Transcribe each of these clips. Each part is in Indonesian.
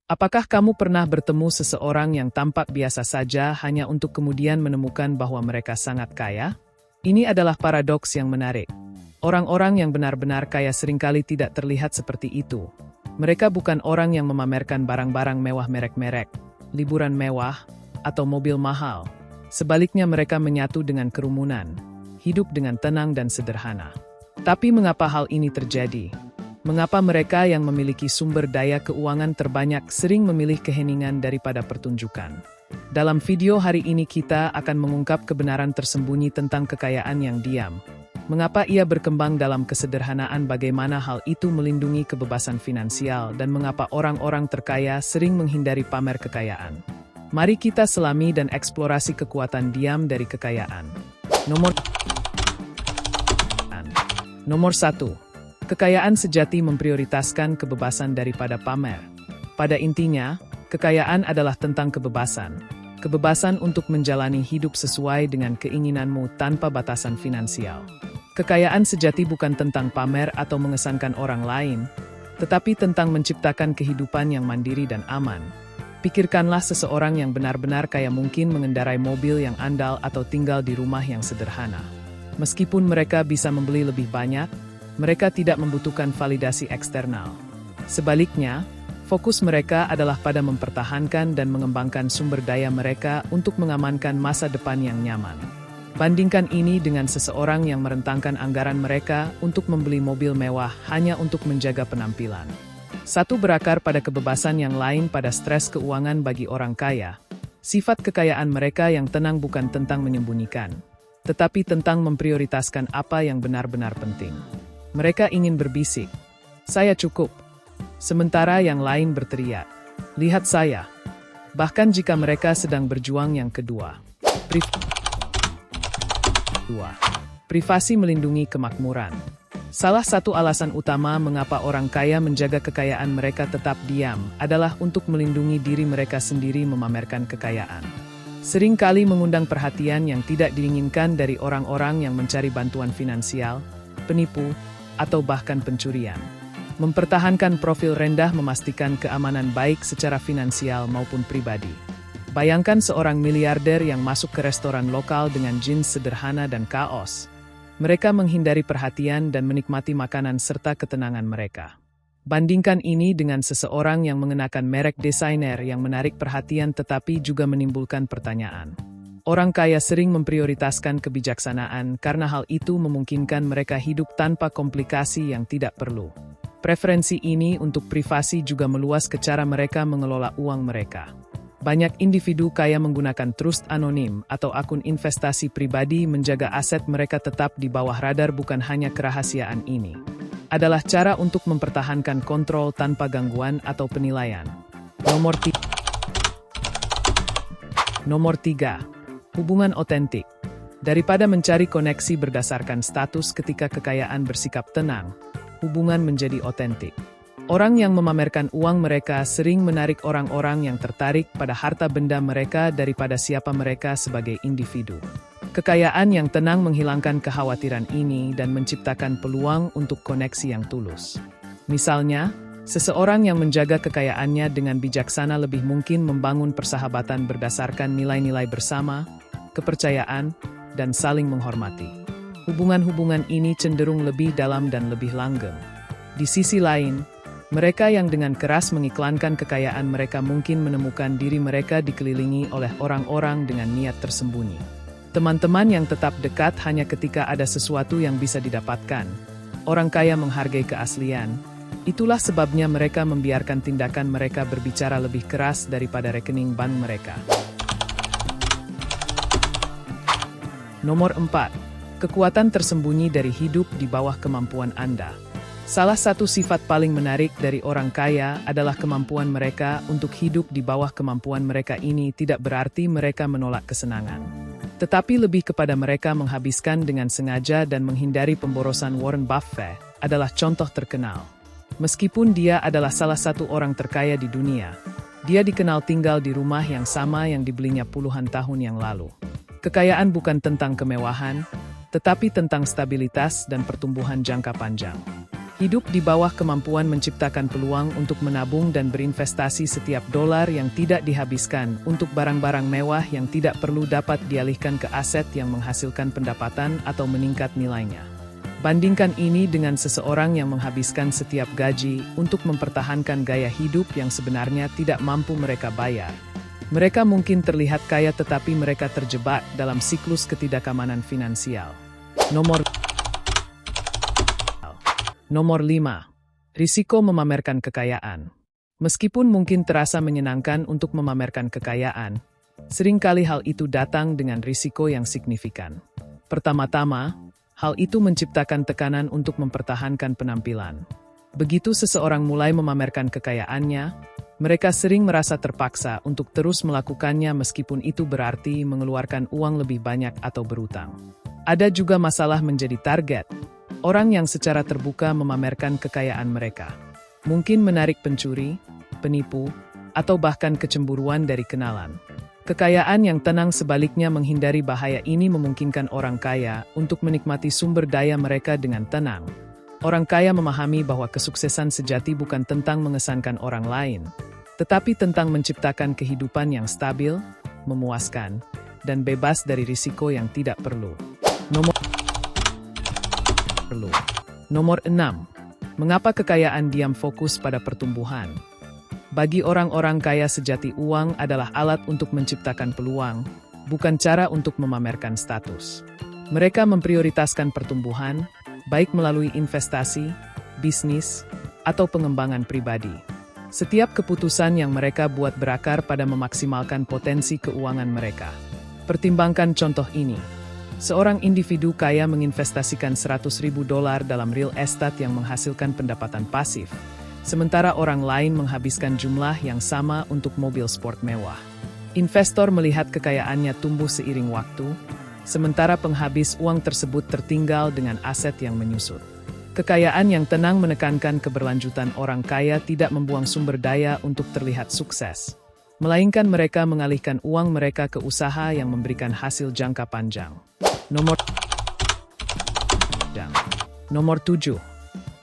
Apakah kamu pernah bertemu seseorang yang tampak biasa saja hanya untuk kemudian menemukan bahwa mereka sangat kaya? Ini adalah paradoks yang menarik. Orang-orang yang benar-benar kaya seringkali tidak terlihat seperti itu. Mereka bukan orang yang memamerkan barang-barang mewah merek-merek, liburan mewah, atau mobil mahal. Sebaliknya mereka menyatu dengan kerumunan, hidup dengan tenang dan sederhana. Tapi mengapa hal ini terjadi? Mengapa mereka yang memiliki sumber daya keuangan terbanyak sering memilih keheningan daripada pertunjukan? Dalam video hari ini kita akan mengungkap kebenaran tersembunyi tentang kekayaan yang diam. Mengapa ia berkembang dalam kesederhanaan, bagaimana hal itu melindungi kebebasan finansial, dan mengapa orang-orang terkaya sering menghindari pamer kekayaan. Mari kita selami dan eksplorasi kekuatan diam dari kekayaan. Nomor 1. Kekayaan sejati memprioritaskan kebebasan daripada pamer. Pada intinya, kekayaan adalah tentang kebebasan. Kebebasan untuk menjalani hidup sesuai dengan keinginanmu tanpa batasan finansial. Kekayaan sejati bukan tentang pamer atau mengesankan orang lain, tetapi tentang menciptakan kehidupan yang mandiri dan aman. Pikirkanlah seseorang yang benar-benar kaya mungkin mengendarai mobil yang andal atau tinggal di rumah yang sederhana. Meskipun mereka bisa membeli lebih banyak, mereka tidak membutuhkan validasi eksternal. Sebaliknya, fokus mereka adalah pada mempertahankan dan mengembangkan sumber daya mereka untuk mengamankan masa depan yang nyaman. Bandingkan ini dengan seseorang yang merentangkan anggaran mereka untuk membeli mobil mewah hanya untuk menjaga penampilan. Satu berakar pada kebebasan, yang lain pada stres keuangan. Bagi orang kaya, sifat kekayaan mereka yang tenang bukan tentang menyembunyikan, tetapi tentang memprioritaskan apa yang benar-benar penting. Mereka ingin berbisik, "Saya cukup." Sementara yang lain berteriak, "Lihat saya." Bahkan jika mereka sedang berjuang. Yang kedua, privasi melindungi kemakmuran. Salah satu alasan utama mengapa orang kaya menjaga kekayaan mereka tetap diam adalah untuk melindungi diri mereka sendiri. Memamerkan kekayaan seringkali mengundang perhatian yang tidak diinginkan dari orang-orang yang mencari bantuan finansial, penipu, atau bahkan pencurian. Mempertahankan profil rendah memastikan keamanan baik secara finansial maupun pribadi. Bayangkan seorang miliarder yang masuk ke restoran lokal dengan jeans sederhana dan kaos. Mereka menghindari perhatian dan menikmati makanan serta ketenangan mereka. Bandingkan ini dengan seseorang yang mengenakan merek desainer yang menarik perhatian tetapi juga menimbulkan pertanyaan. Orang kaya sering memprioritaskan kebijaksanaan karena hal itu memungkinkan mereka hidup tanpa komplikasi yang tidak perlu. Preferensi ini untuk privasi juga meluas ke cara mereka mengelola uang mereka. Banyak individu kaya menggunakan trust anonim atau akun investasi pribadi menjaga aset mereka tetap di bawah radar. Bukan hanya kerahasiaan ini adalah cara untuk mempertahankan kontrol tanpa gangguan atau penilaian. Nomor 3. Hubungan otentik. Daripada mencari koneksi berdasarkan status ketika kekayaan bersikap tenang, hubungan menjadi otentik. Orang yang memamerkan uang mereka sering menarik orang-orang yang tertarik pada harta benda mereka daripada siapa mereka sebagai individu. Kekayaan yang tenang menghilangkan kekhawatiran ini dan menciptakan peluang untuk koneksi yang tulus. Misalnya, seseorang yang menjaga kekayaannya dengan bijaksana lebih mungkin membangun persahabatan berdasarkan nilai-nilai bersama, kepercayaan, dan saling menghormati. Hubungan-hubungan ini cenderung lebih dalam dan lebih langgeng. Di sisi lain, mereka yang dengan keras mengiklankan kekayaan mereka mungkin menemukan diri mereka dikelilingi oleh orang-orang dengan niat tersembunyi. Teman-teman yang tetap dekat hanya ketika ada sesuatu yang bisa didapatkan. Orang kaya menghargai keaslian. Itulah sebabnya mereka membiarkan tindakan mereka berbicara lebih keras daripada rekening bank mereka. Nomor 4. Kekuatan tersembunyi dari hidup di bawah kemampuan Anda. Salah satu sifat paling menarik dari orang kaya adalah kemampuan mereka untuk hidup di bawah kemampuan mereka. Ini tidak berarti mereka menolak kesenangan, tetapi lebih kepada mereka menghabiskan dengan sengaja dan menghindari pemborosan. Warren Buffett adalah contoh terkenal. Meskipun dia adalah salah satu orang terkaya di dunia, dia dikenal tinggal di rumah yang sama yang dibelinya puluhan tahun yang lalu. Kekayaan bukan tentang kemewahan, tetapi tentang stabilitas dan pertumbuhan jangka panjang. Hidup di bawah kemampuan menciptakan peluang untuk menabung dan berinvestasi setiap dolar yang tidak dihabiskan untuk barang-barang mewah yang tidak perlu dapat dialihkan ke aset yang menghasilkan pendapatan atau meningkat nilainya. Bandingkan ini dengan seseorang yang menghabiskan setiap gaji untuk mempertahankan gaya hidup yang sebenarnya tidak mampu mereka bayar. Mereka mungkin terlihat kaya tetapi mereka terjebak dalam siklus ketidakamanan finansial. Nomor 5. Risiko memamerkan kekayaan. Meskipun mungkin terasa menyenangkan untuk memamerkan kekayaan, seringkali hal itu datang dengan risiko yang signifikan. Pertama-tama, hal itu menciptakan tekanan untuk mempertahankan penampilan. Begitu seseorang mulai memamerkan kekayaannya, mereka sering merasa terpaksa untuk terus melakukannya meskipun itu berarti mengeluarkan uang lebih banyak atau berutang. Ada juga masalah menjadi target. Orang yang secara terbuka memamerkan kekayaan mereka mungkin menarik pencuri, penipu, atau bahkan kecemburuan dari kenalan. Kekayaan yang tenang sebaliknya menghindari bahaya ini memungkinkan orang kaya untuk menikmati sumber daya mereka dengan tenang. Orang kaya memahami bahwa kesuksesan sejati bukan tentang mengesankan orang lain, tetapi tentang menciptakan kehidupan yang stabil, memuaskan, dan bebas dari risiko yang tidak perlu. Nomor 6. Mengapa kekayaan diam fokus pada pertumbuhan? Bagi orang-orang kaya sejati, uang adalah alat untuk menciptakan peluang, bukan cara untuk memamerkan status. Mereka memprioritaskan pertumbuhan, baik melalui investasi, bisnis, atau pengembangan pribadi. Setiap keputusan yang mereka buat berakar pada memaksimalkan potensi keuangan mereka. Pertimbangkan contoh ini. Seorang individu kaya menginvestasikan $100.000 dalam real estate yang menghasilkan pendapatan pasif, sementara orang lain menghabiskan jumlah yang sama untuk mobil sport mewah. Investor melihat kekayaannya tumbuh seiring waktu, sementara penghabis uang tersebut tertinggal dengan aset yang menyusut. Kekayaan yang tenang menekankan keberlanjutan. Orang kaya tidak membuang sumber daya untuk terlihat sukses, melainkan mereka mengalihkan uang mereka ke usaha yang memberikan hasil jangka panjang. Nomor 7.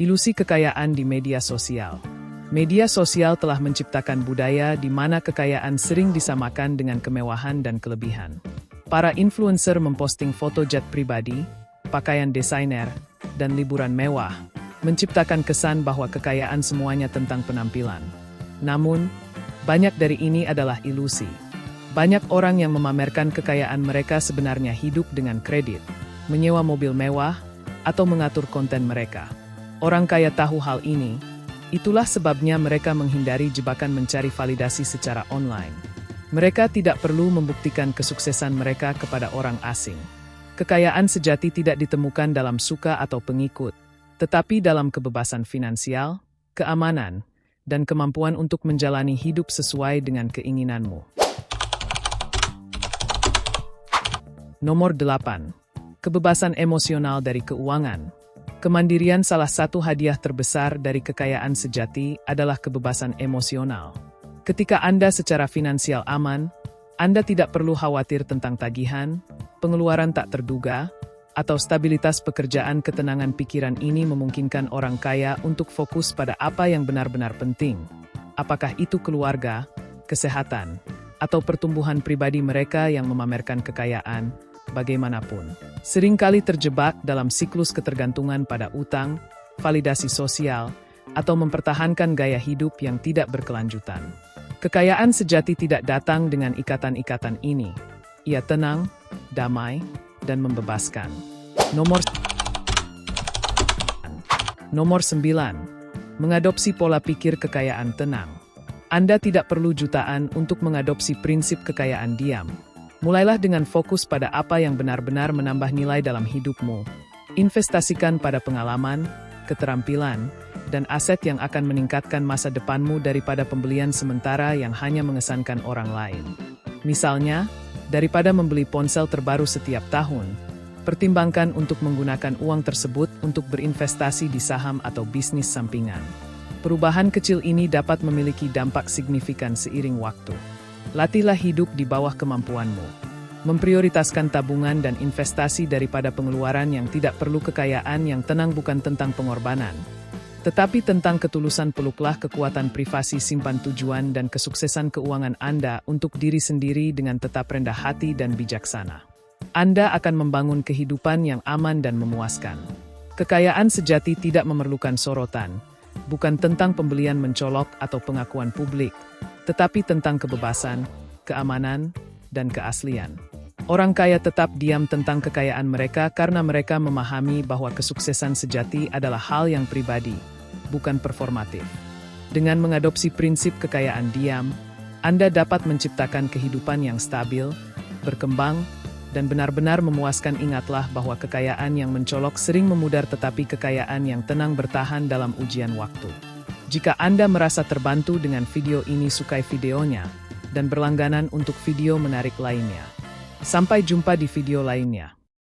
Ilusi kekayaan di media sosial. Media sosial telah menciptakan budaya di mana kekayaan sering disamakan dengan kemewahan dan kelebihan. Para influencer memposting foto jet pribadi, pakaian desainer, dan liburan mewah, menciptakan kesan bahwa kekayaan semuanya tentang penampilan. Namun, banyak dari ini adalah ilusi. Banyak orang yang memamerkan kekayaan mereka sebenarnya hidup dengan kredit, menyewa mobil mewah, atau mengatur konten mereka. Orang kaya tahu hal ini, itulah sebabnya mereka menghindari jebakan mencari validasi secara online. Mereka tidak perlu membuktikan kesuksesan mereka kepada orang asing. Kekayaan sejati tidak ditemukan dalam suka atau pengikut, tetapi dalam kebebasan finansial, keamanan, dan kemampuan untuk menjalani hidup sesuai dengan keinginanmu. Nomor 8. Kebebasan emosional dari keuangan. Kemandirian. Salah satu hadiah terbesar dari kekayaan sejati adalah kebebasan emosional. Ketika Anda secara finansial aman, Anda tidak perlu khawatir tentang tagihan, pengeluaran tak terduga, atau stabilitas pekerjaan. Ketenangan pikiran ini memungkinkan orang kaya untuk fokus pada apa yang benar-benar penting. Apakah itu keluarga, kesehatan, atau pertumbuhan pribadi. Mereka yang memamerkan kekayaan, bagaimanapun, seringkali terjebak dalam siklus ketergantungan pada utang, validasi sosial, atau mempertahankan gaya hidup yang tidak berkelanjutan. Kekayaan sejati tidak datang dengan ikatan-ikatan ini. Ia tenang, damai, dan membebaskan. Nomor 9. Mengadopsi pola pikir kekayaan tenang. Anda tidak perlu jutaan untuk mengadopsi prinsip kekayaan diam. Mulailah dengan fokus pada apa yang benar-benar menambah nilai dalam hidupmu. Investasikan pada pengalaman, keterampilan, dan aset yang akan meningkatkan masa depanmu daripada pembelian sementara yang hanya mengesankan orang lain. Misalnya, daripada membeli ponsel terbaru setiap tahun, pertimbangkan untuk menggunakan uang tersebut untuk berinvestasi di saham atau bisnis sampingan. Perubahan kecil ini dapat memiliki dampak signifikan seiring waktu. Latihlah hidup di bawah kemampuanmu. Memprioritaskan tabungan dan investasi daripada pengeluaran yang tidak perlu. Kekayaan yang tenang bukan tentang pengorbanan, Tetapi tentang ketulusan peluklah kekuatan privasi simpan tujuan dan kesuksesan keuangan Anda untuk diri sendiri dengan tetap rendah hati dan bijaksana. Anda akan membangun kehidupan yang aman dan memuaskan. Kekayaan sejati tidak memerlukan sorotan, bukan tentang pembelian mencolok atau pengakuan publik, tetapi tentang kebebasan, keamanan, dan keaslian. Orang kaya tetap diam tentang kekayaan mereka karena mereka memahami bahwa kesuksesan sejati adalah hal yang pribadi, bukan performatif. Dengan mengadopsi prinsip kekayaan diam, Anda dapat menciptakan kehidupan yang stabil, berkembang, dan benar-benar memuaskan. Ingatlah bahwa kekayaan yang mencolok sering memudar, tetapi kekayaan yang tenang bertahan dalam ujian waktu. Jika Anda merasa terbantu dengan video ini, sukai videonya, dan berlangganan untuk video menarik lainnya. Sampai jumpa di video lainnya.